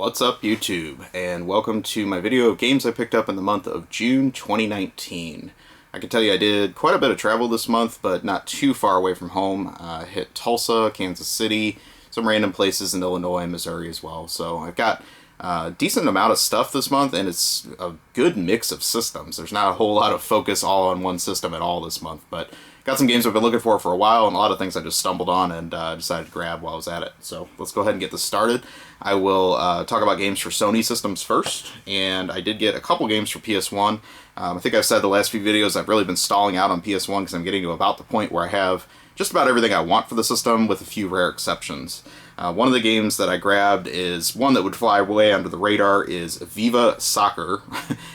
What's up, YouTube, and welcome to my video of games I picked up in the month of June 2019. I can tell you I did quite a bit of travel this month, but not too far away from home. I hit Tulsa, Kansas City, some random places in Illinois and Missouri as well. So I've got a decent amount of stuff this month, and it's a good mix of systems. There's not a whole lot of focus all on one system at all this month, but got some games I've been looking for a while, and a lot of things I just stumbled on and decided to grab while I was at it. So let's go ahead and get this started. I will talk about games for Sony systems first, and I did get a couple games for PS1. I think I've said the last few videos I've really been stalling out on PS1 because I'm getting to about the point where I have just about everything I want for the system with a few rare exceptions. One of the games that I grabbed is one that would fly way under the radar is Viva Soccer,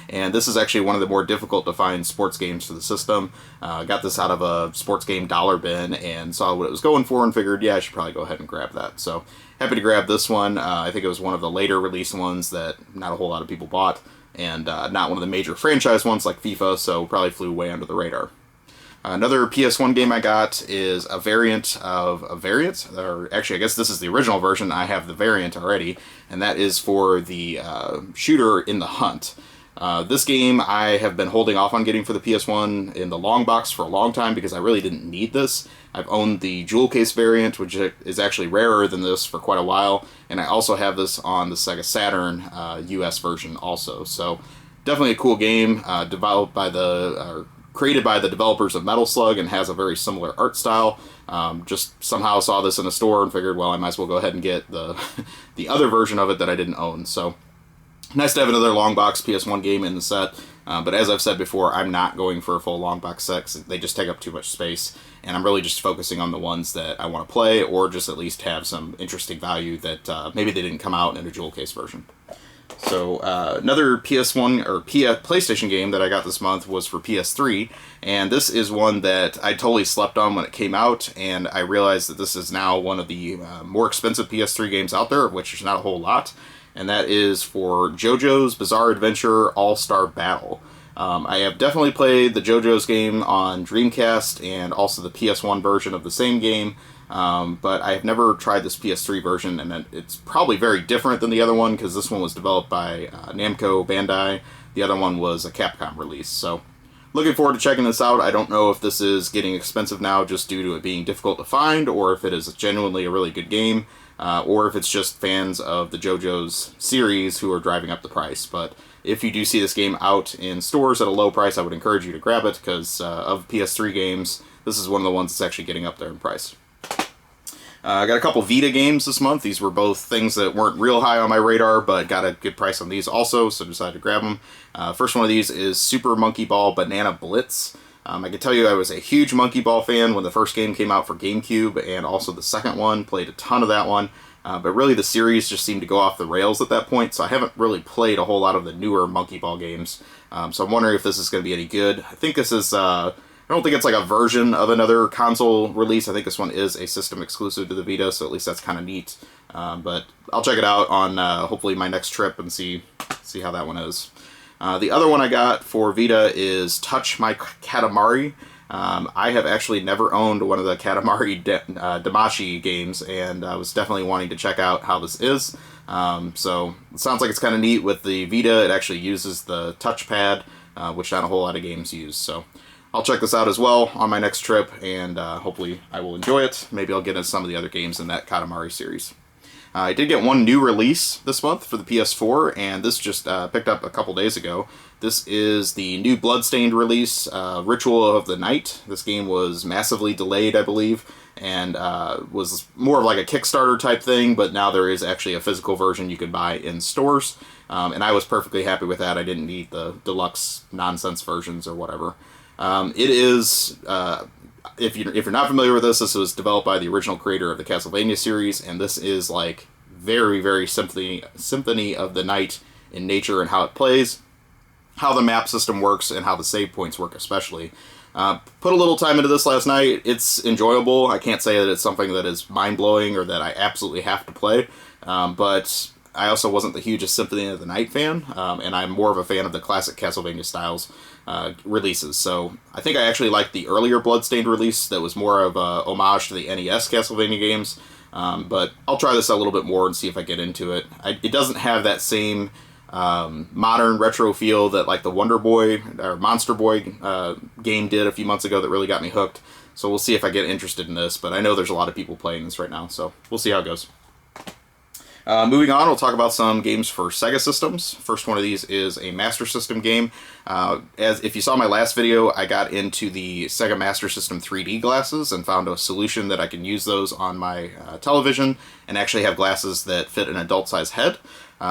and this is actually one of the more difficult to find sports games for the system. Got this out of a sports game dollar bin and saw what it was going for and figured, yeah, I should probably go ahead and grab that. So happy to grab this one. I think it was one of the later release ones that not a whole lot of people bought, and not one of the major franchise ones like FIFA, so probably flew way under the radar. Another PS1 game I got is a variant of a Variance, or actually I guess this is the original version. I have the variant already, and that is for the shooter In the Hunt. This game I have been holding off on getting for the PS1 in the long box for a long time because I really didn't need this. I've owned the jewel case variant, which is actually rarer than this, for quite a while, and I also have this on the Sega Saturn US version also. So definitely a cool game, developed by created by the developers of Metal Slug, and has a very similar art style. Just somehow saw this in a store and figured, well, I might as well go ahead and get the the other version of it that I didn't own. So nice to have another long box PS1 game in the set, but as I've said before, I'm not going for a full long box set 'cause they just take up too much space, and I'm really just focusing on the ones that I want to play or just at least have some interesting value that maybe they didn't come out in a jewel case version. So another PS1 or PlayStation game that I got this month was for PS3, and this is one that I totally slept on when it came out, and I realized that this is now one of the more expensive PS3 games out there, of which there's not a whole lot, and that is for JoJo's Bizarre Adventure All-Star Battle. I have definitely played the JoJo's game on Dreamcast and also the PS1 version of the same game, but I have never tried this PS3 version, and it's probably very different than the other one because this one was developed by Namco Bandai. The other one was a Capcom release, so looking forward to checking this out. I don't know if this is getting expensive now just due to it being difficult to find, or if it is genuinely a really good game, or if it's just fans of the JoJo's series who are driving up the price. But if you do see this game out in stores at a low price, I would encourage you to grab it because of PS3 games, this is one of the ones that's actually getting up there in price. I got a couple Vita games this month. These were both things that weren't real high on my radar, but got a good price on these also, so decided to grab them. First one of these is Super Monkey Ball Banana Blitz. I can tell you I was a huge Monkey Ball fan when the first game came out for GameCube, and also the second one. Played a ton of that one, but really the series just seemed to go off the rails at that point, so I haven't really played a whole lot of the newer Monkey Ball games. So I'm wondering if this is going to be any good. I think this is... I don't think it's like a version of another console release. I think this one is a system exclusive to the Vita, so at least that's kind of neat. But I'll check it out on hopefully my next trip and see how that one is. The other one I got for Vita is TouchMic Katamari. I have actually never owned one of the Katamari Damashi games, and I was definitely wanting to check out how this is. So it sounds like it's kind of neat with the Vita. It actually uses the touchpad, which not a whole lot of games use. So I'll check this out as well on my next trip, and hopefully I will enjoy it. Maybe I'll get into some of the other games in that Katamari series. I did get one new release this month for the PS4, and this just picked up a couple days ago. This is the new Bloodstained release, Ritual of the Night. This game was massively delayed, I believe, and was more of like a Kickstarter type thing, but now there is actually a physical version you can buy in stores, and I was perfectly happy with that. I didn't need the deluxe nonsense versions or whatever. It is, if you're not familiar with this, this was developed by the original creator of the Castlevania series, and this is like very, very symphony of the night in nature and how it plays, how the map system works, and how the save points work especially. Put a little time into this last night. It's enjoyable. I can't say that it's something that is mind-blowing or that I absolutely have to play, but I also wasn't the hugest Symphony of the Night fan, and I'm more of a fan of the classic Castlevania styles releases. So I think I actually liked the earlier Bloodstained release that was more of a homage to the NES Castlevania games. But I'll try this a little bit more and see if I get into it. It doesn't have that same modern retro feel that like the Wonder Boy or Monster Boy game did a few months ago that really got me hooked. So we'll see if I get interested in this, but I know there's a lot of people playing this right now, so we'll see how it goes. Moving on, we'll talk about some games for Sega systems. First one of these is a Master System game. As if you saw my last video, I got into the Sega Master System 3D glasses and found a solution that I can use those on my television and actually have glasses that fit an adult-sized head.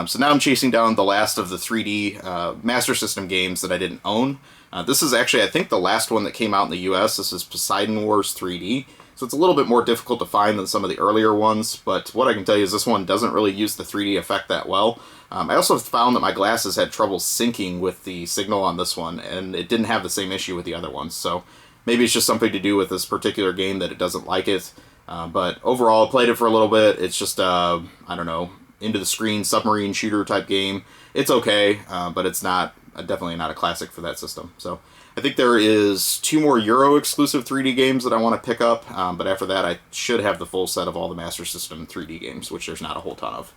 So now I'm chasing down the last of the 3D Master System games that I didn't own. This is actually, I think, the last one that came out in the US. This is Poseidon Wars 3D. So it's a little bit more difficult to find than some of the earlier ones, but what I can tell you is this one doesn't really use the 3D effect that well. I also found that my glasses had trouble syncing with the signal on this one, and it didn't have the same issue with the other ones. So maybe it's just something to do with this particular game that it doesn't like it. But overall, I played it for a little bit. It's just, I don't know, into the screen submarine shooter type game. It's okay, but it's not definitely not a classic for that system. So I think there is 2 more Euro exclusive 3D games that I want to pick up, but after that I should have the full set of all the Master System 3D games, which there's not a whole ton of.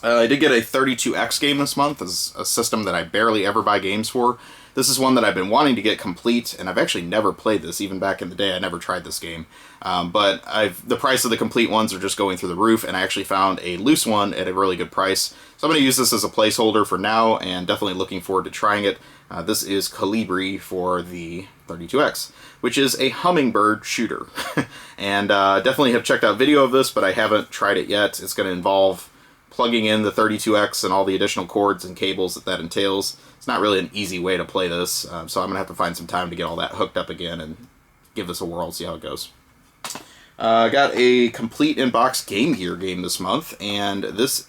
I did get a 32X game this month. This is a system that I barely ever buy games for. This is one that I've been wanting to get complete, and I've actually never played this. Even back in the day, I never tried this game. But the price of the complete ones are just going through the roof, and I actually found a loose one at a really good price. So I'm going to use this as a placeholder for now, and definitely looking forward to trying it. This is Calibri for the 32X, which is a hummingbird shooter. And definitely have checked out video of this, but I haven't tried it yet. It's going to involve plugging in the 32X and all the additional cords and cables that entails. It's not really an easy way to play this, so I'm going to have to find some time to get all that hooked up again and give this a whirl, see how it goes. I got a complete in-box Game Gear game this month, and this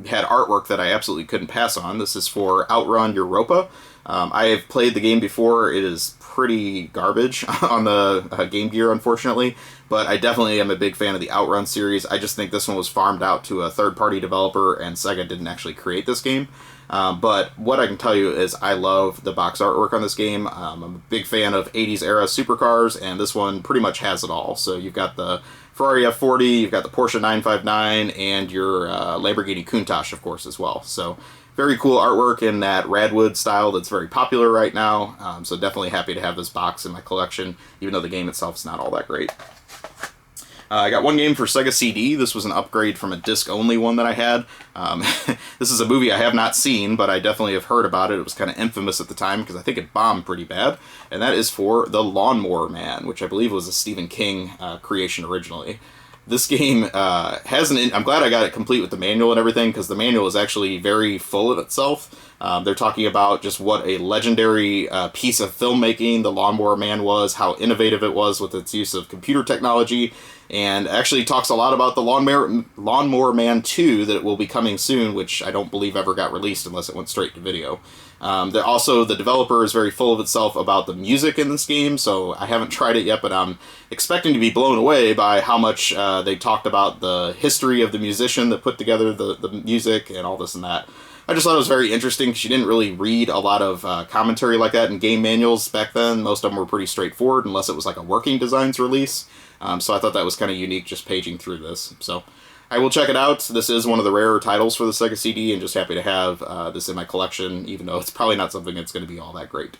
had artwork that I absolutely couldn't pass on. This is for Outrun Europa. I have played the game before. It is pretty garbage on the Game Gear, unfortunately, but I definitely am a big fan of the Outrun series. I just think this one was farmed out to a third-party developer, and Sega didn't actually create this game. But what I can tell you is I love the box artwork on this game. I'm a big fan of 80s era supercars, and this one pretty much has it all. So you've got the Ferrari F40, you've got the Porsche 959, and your Lamborghini Countach, of course, as well. So very cool artwork in that Radwood style that's very popular right now. So definitely happy to have this box in my collection, even though the game itself is not all that great. I got one game for Sega CD. This was an upgrade from a disc-only one that I had. This is a movie I have not seen, but I definitely have heard about it. It was kind of infamous at the time because I think it bombed pretty bad. And that is for The Lawn Mower Man, which I believe was a Stephen King creation originally. This game has I'm glad I got it complete with the manual and everything, because the manual is actually very full of itself. They're talking about just what a legendary piece of filmmaking The Lawn Mower Man was, how innovative it was with its use of computer technology, and actually talks a lot about the Lawn Mower Man 2 that will be coming soon, which I don't believe ever got released unless it went straight to video. Also, the developer is very full of itself about the music in this game, so I haven't tried it yet, but I'm expecting to be blown away by how much they talked about the history of the musician that put together the music and all this and that. I just thought it was very interesting because you didn't really read a lot of commentary like that in game manuals back then. Most of them were pretty straightforward unless it was like a working designs release. So I thought that was kind of unique just paging through this. So I will check it out. This is one of the rarer titles for the Sega CD, and just happy to have this in my collection, even though it's probably not something that's going to be all that great.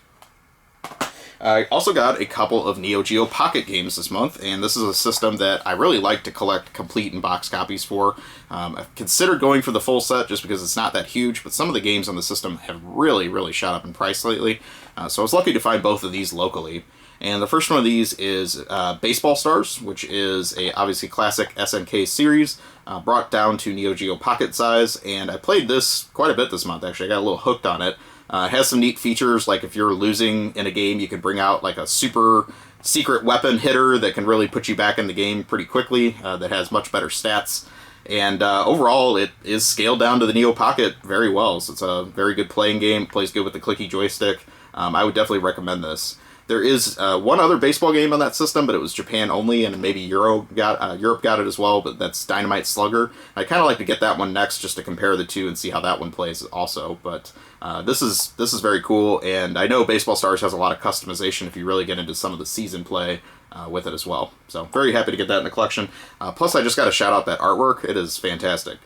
I also got a couple of Neo Geo Pocket games this month, and this is a system that I really like to collect complete in-box copies for. I've considered going for the full set just because it's not that huge, but some of the games on the system have really, really shot up in price lately. So I was lucky to find both of these locally. And the first one of these is Baseball Stars, which is a obviously classic SNK series, brought down to Neo Geo Pocket size, and I played this quite a bit this month, actually. I got a little hooked on it. It has some neat features, like if you're losing in a game, you can bring out like a super secret weapon hitter that can really put you back in the game pretty quickly, that has much better stats. And overall, it is scaled down to the Neo Pocket very well, so it's a very good playing game. It plays good with the clicky joystick. I would definitely recommend this. There is one other baseball game on that system, but it was Japan only, and maybe Europe got it as well, but that's Dynamite Slugger. I kind of like to get that one next just to compare the two and see how that one plays also, but this is very cool, and I know Baseball Stars has a lot of customization if you really get into some of the season play with it as well. So very happy to get that in the collection. Plus, I just got to shout out that artwork. It is fantastic.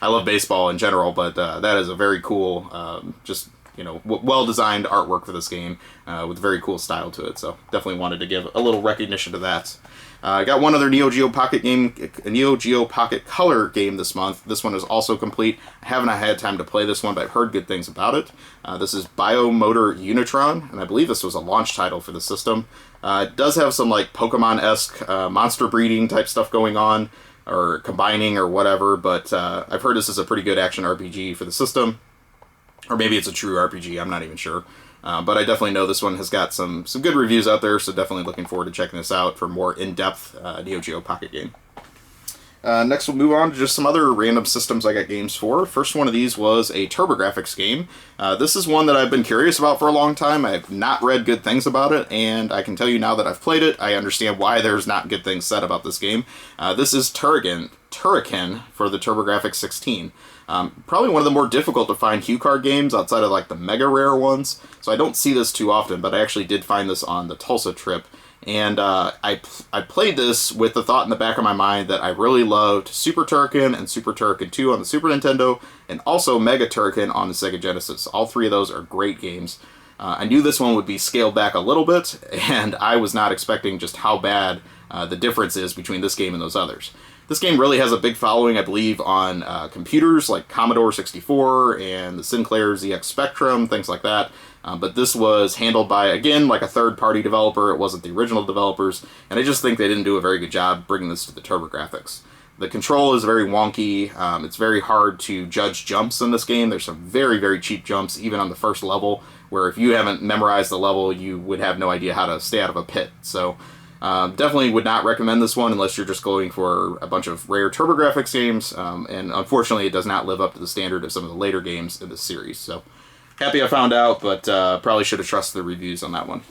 I love baseball in general, but that is a very cool, just well-designed artwork for this game with very cool style to it. So definitely wanted to give a little recognition to that. I got one other Neo Geo Pocket game, a Neo Geo Pocket Color game this month. This one is also complete. I haven't had time to play this one, but I've heard good things about it. This is Biomotor Unitron, and I believe this was a launch title for the system. It does have some like Pokemon-esque monster breeding type stuff going on, or combining or whatever, but I've heard this is a pretty good action RPG for the system. Or maybe it's a true RPG, I'm not even sure. But I definitely know this one has got some good reviews out there, so definitely looking forward to checking this out for more in-depth Neo Geo Pocket game. Next we'll move on to just some other random systems I got games for. First one of these was a TurboGrafx game. This is one that I've been curious about for a long time. I've not read good things about it, and I can tell you now that I've played it, I understand why there's not good things said about this game. This is Turgon Turrican for the TurboGrafx 16. Probably one of the more difficult to find hue card games outside of like the mega rare ones, so I don't see this too often, but I actually did find this on the Tulsa trip, and I played this with the thought in the back of my mind that I really loved Super Turrican and Super Turrican 2 on the Super Nintendo, and also Mega Turrican on the Sega Genesis. All three of those are great games. I knew this one would be scaled back a little bit, and I was not expecting just how bad the difference is between this game and those others. This game really has a big following, I believe, on computers like Commodore 64 and the Sinclair ZX Spectrum, things like that. But this was handled by, again, like a third-party developer. It wasn't the original developers, and I just think they didn't do a very good job bringing this to the TurboGrafx. The control is very wonky. It's very hard to judge jumps in this game. There's some very, very cheap jumps, even on the first level, where if you haven't memorized the level, you would have no idea how to stay out of a pit. So definitely would not recommend this one unless you're just going for a bunch of rare TurboGrafx games, and unfortunately it does not live up to the standard of some of the later games in this series. So happy I found out, but probably should have trusted the reviews on that one.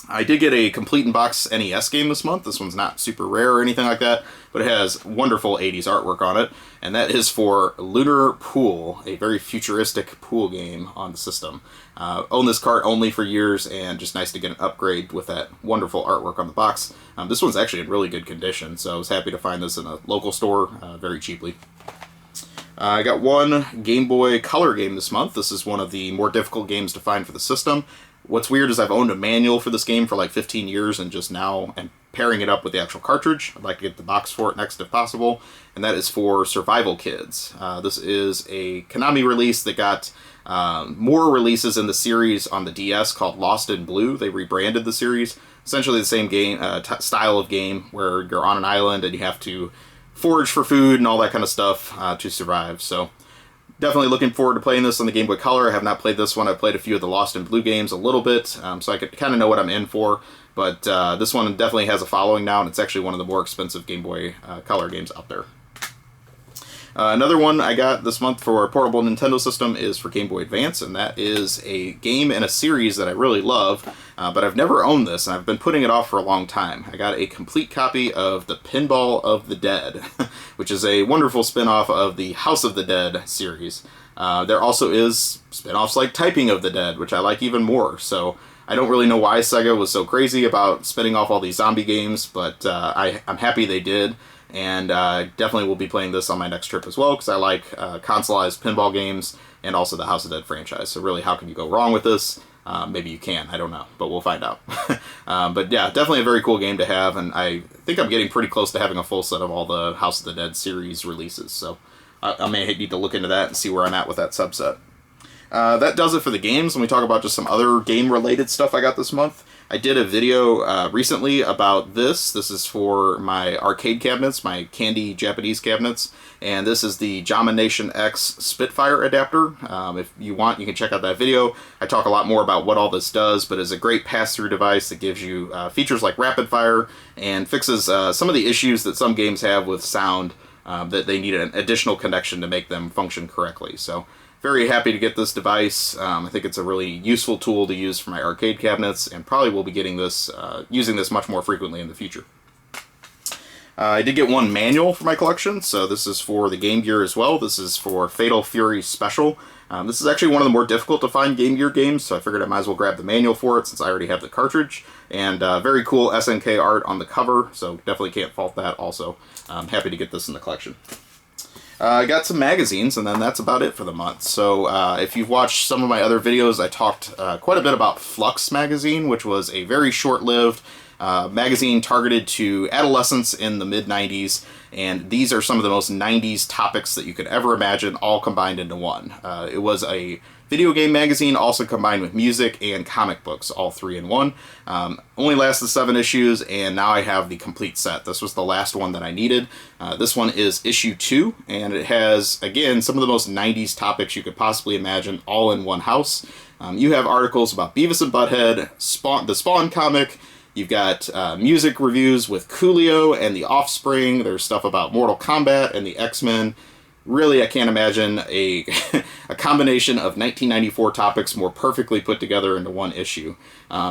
I did get a complete in box NES game this month. This one's not super rare or anything like that, but it has wonderful 80s artwork on it, and that is for Litterer Pool, a very futuristic pool game on the system. Owned this cart only for years, and just nice to get an upgrade with that wonderful artwork on the box. This one's actually in really good condition, so I was happy to find this in a local store very cheaply. I got one Game Boy Color game this month. This is one of the more difficult games to find for the system. What's weird is I've owned a manual for this game for like 15 years, and just now am pairing it up with the actual cartridge. I'd like to get the box for it next if possible, and that is for Survival Kids. This is a Konami release that got more releases in the series on the DS called Lost in Blue. They rebranded the series. Essentially the same game style of game where you're on an island and you have to forage for food and all that kind of stuff to survive. So definitely looking forward to playing this on the Game Boy Color. I have not played this one. I've played a few of the Lost in Blue games a little bit, so I could kind of know what I'm in for. But this one definitely has a following now, and it's actually one of the more expensive Game Boy Color games out there. Another one I got this month for a portable Nintendo system is for Game Boy Advance, and that is a game in a series that I really love, but I've never owned this, and I've been putting it off for a long time. I got a complete copy of the Pinball of the Dead, which is a wonderful spin-off of the House of the Dead series. There also is spin-offs like Typing of the Dead, which I like even more, so I don't really know why Sega was so crazy about spinning off all these zombie games, but I'm happy they did. And definitely will be playing this on my next trip as well, because I like consoleized pinball games and also the House of Dead franchise. So really, how can you go wrong with this? Maybe you can, I don't know, but we'll find out. But yeah, definitely a very cool game to have, and I think I'm getting pretty close to having a full set of all the House of the Dead series releases. So I may need to look into that and see where I'm at with that subset. That does it for the games. When we talk about just some other game-related stuff I got this month, I did a video recently about this. This is for my arcade cabinets, my candy Japanese cabinets, and this is the Jama Nation X Spitfire adapter. If you want, you can check out that video. I talk a lot more about what all this does, but it's a great pass-through device that gives you features like rapid fire and fixes some of the issues that some games have with sound that they need an additional connection to make them function correctly. So very happy to get this device. I think it's a really useful tool to use for my arcade cabinets, and probably will be getting this, using this much more frequently in the future. I did get one manual for my collection, so this is for the Game Gear as well. This is for Fatal Fury Special. This is actually one of the more difficult to find Game Gear games, so I figured I might as well grab the manual for it since I already have the cartridge. And very cool SNK art on the cover, so definitely can't fault that also. I'm happy to get this in the collection. I got some magazines, and then that's about it for the month. So if you've watched some of my other videos, I talked quite a bit about Flux Magazine, which was a very short-lived magazine targeted to adolescents in the mid-90s, and these are some of the most 90s topics that you could ever imagine, all combined into one. It was a video game magazine, also combined with music and comic books, all three in one. Only lasted 7 issues, and now I have the complete set. This was the last one that I needed. This one is issue 2, and it has, again, some of the most 90s topics you could possibly imagine, all in one house. You have articles about Beavis and Butthead, the Spawn comic. You've got music reviews with Coolio and The Offspring. There's stuff about Mortal Kombat and the X-Men. Really, I can't imagine a combination of 1994 topics more perfectly put together into one issue.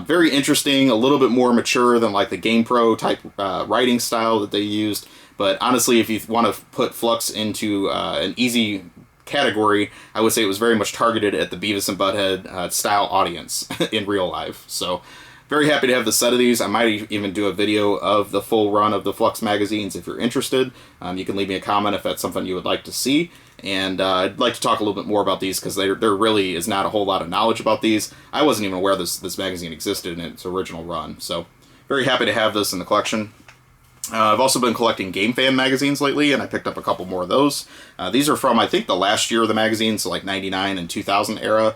Very interesting, a little bit more mature than like the GamePro type writing style that they used. But honestly, if you want to put Flux into an easy category, I would say it was very much targeted at the Beavis and Butthead style audience in real life. So very happy to have the set of these. I might even do a video of the full run of the Flux magazines if you're interested. You can leave me a comment if that's something you would like to see. And I'd like to talk a little bit more about these because there really is not a whole lot of knowledge about these. I wasn't even aware this magazine existed in its original run. So very happy to have this in the collection. I've also been collecting Game Fan magazines lately, and I picked up a couple more of those. These are from, I think, the last year of the magazine, so like 99 and 2000 era.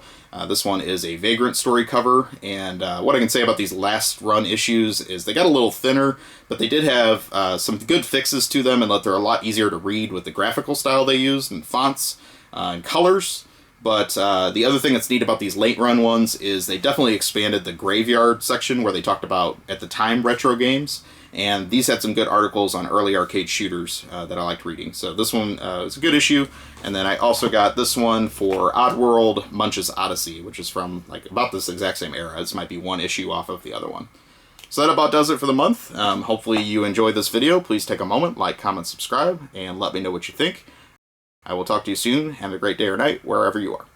This one is a Vagrant story cover, and what I can say about these last run issues is they got a little thinner, but they did have some good fixes to them, and that they're a lot easier to read with the graphical style they used, and fonts, and colors. But the other thing that's neat about these late run ones is they definitely expanded the graveyard section where they talked about, at the time, retro games. And these had some good articles on early arcade shooters that I liked reading. So this one is a good issue. And then I also got this one for Oddworld Munch's Odyssey, which is from like about this exact same era. This might be one issue off of the other one. So that about does it for the month. Hopefully you enjoyed this video. Please take a moment, like, comment, subscribe, and let me know what you think. I will talk to you soon. Have a great day or night, wherever you are.